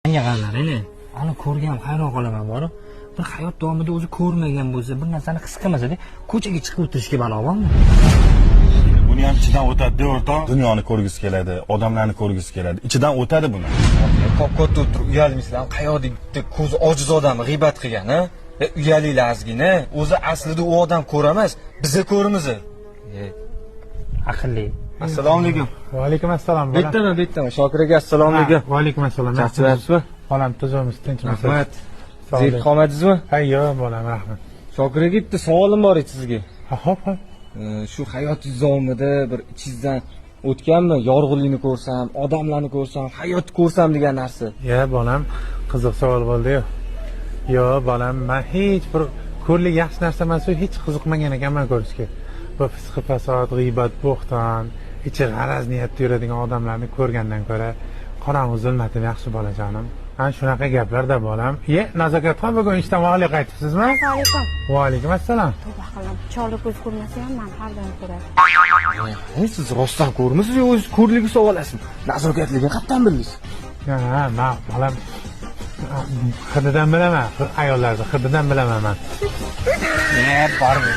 Menga qarang, ani ko'rgan hayron qolaman borib. Bir hayot davomida o'zi ko'rmagan bo'lsa, bir narsani his qilmasa-da, ko'chaga chiqib o'tirishga balo bormi? Buni ham ichidan o'tadi-da, o'rtoq. Dunyoni ko'rgisi keladi, odamlarni ko'rgisi keladi. Ichidan o'tadi buni. Qop-qop o'tirib uyalmaysizlar. Qayoqda ko'zi ojiz odamni g'iybat qilgan, ha? Uyalinglar ozgina. O'zi aslida u odam ko'ramas, biza ko'ramiz. Aqlli. Assalomu alaykum. Va alaykum assalom. Bittami. Shokir aka, assalomu alaykum. Va alaykum assalom. Charchabsizmi? Bolam tuzimiz tinchmisiz? Rahmat. Ziyod qomadingizmi? Ha, yo'q, bolam, rahmat. Shokir aka, bitta savolim bor edi sizga. Hop. Shu hayotingiz davomida bir ichingizdan o'tganmi? Yorug'likni ko'rsam, odamlarni ko'rsam, hayotni ko'rsam degan narsa. Ya, bolam, qiziq savol bo'ldi-yu. Yo'q, bolam, men hech bir ko'rlik yaxshi narsa emas-ku, hech qiziqmagan ekanman ko'rishga. Bu fisq fasod, g'iybat, bo'xton, ichi g'araz niyatda yuradigan odamlarni ko'rgandan ko'ra, qorong'u zulmatim yaxshi bolajonim. Ana shunaqa gaplarda bolam. Nazokatxon bugun ishdan vali qaytibsizmi? Assalomu alaykum. Va alaykum assalom. Tavba qiling. Choli ko'z ko'rmasa ham men har doim ko'raman. Siz rostdan ko'rmisiz yo o'zingiz ko'rligi savolasiz? Nazokatligini qayerdan bildingiz? Ha, men bolam hididan bilaman. Ayollarni hididan bilaman men. Barmi.